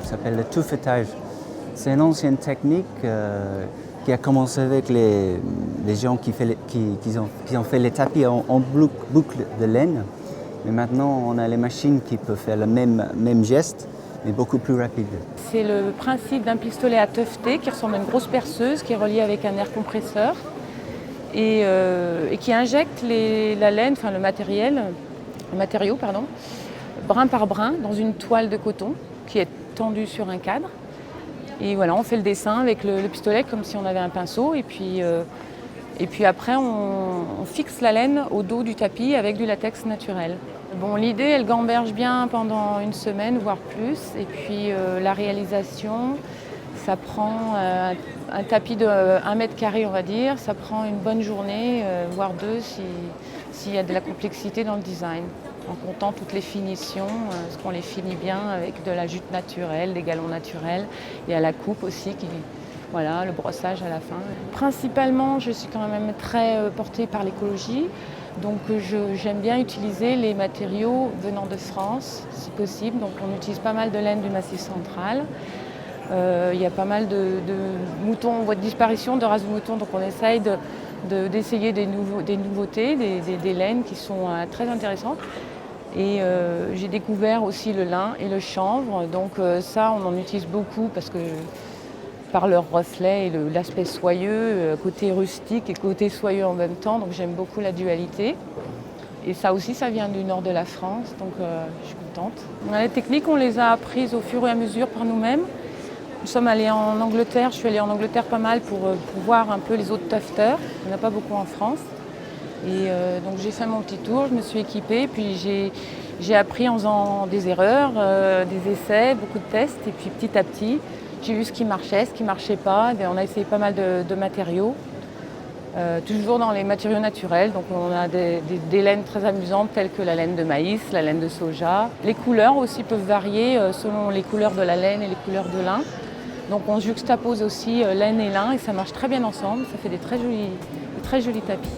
s'appelle le tuffetage. C'est une ancienne technique qui a commencé avec les gens qui ont fait les tapis en boucle de laine. Mais maintenant, on a les machines qui peuvent faire le même geste, mais beaucoup plus rapide. C'est le principe d'un pistolet à tufter qui ressemble à une grosse perceuse qui est reliée avec un air compresseur et qui injecte la laine, enfin le matériau, brin par brin dans une toile de coton qui est tendue sur un cadre. Et voilà, on fait le dessin avec le pistolet comme si on avait un pinceau et puis après on fixe la laine au dos du tapis avec du latex naturel. Bon, l'idée, elle gamberge bien pendant une semaine, voire plus. Et puis la réalisation, ça prend un tapis de 1 mètre carré, on va dire. Ça prend une bonne journée, voire deux, s'il y a de la complexité dans le design. En comptant toutes les finitions, parce qu'on les finit bien avec de la jute naturelle, des galons naturels. Et à la coupe aussi, voilà, le brossage à la fin. Principalement, je suis quand même très portée par l'écologie. Donc j'aime bien utiliser les matériaux venant de France, si possible. Donc on utilise pas mal de laine du Massif central. Il y a pas mal de moutons en voie de disparition, de races de moutons. Donc on essaye d'essayer des nouveautés, des laines qui sont très intéressantes. Et j'ai découvert aussi le lin et le chanvre. Donc ça, on en utilise beaucoup parce que par leur reflet et l'aspect soyeux, côté rustique et côté soyeux en même temps. Donc j'aime beaucoup la dualité. Et ça aussi, ça vient du nord de la France, donc je suis contente. Les techniques, on les a apprises au fur et à mesure par nous-mêmes. Nous sommes allés en Angleterre, je suis allée en Angleterre pas mal pour voir un peu les autres tufters. Il n'y en a pas beaucoup en France. Et donc j'ai fait mon petit tour, je me suis équipée, puis j'ai appris en faisant des erreurs, des essais, beaucoup de tests, et puis petit à petit, j'ai vu ce qui marchait, ce qui ne marchait pas. On a essayé pas mal de matériaux, toujours dans les matériaux naturels. Donc on a des laines très amusantes telles que la laine de maïs, la laine de soja. Les couleurs aussi peuvent varier selon les couleurs de la laine et les couleurs de lin. Donc on juxtapose aussi laine et lin et ça marche très bien ensemble. Ça fait des très jolis tapis.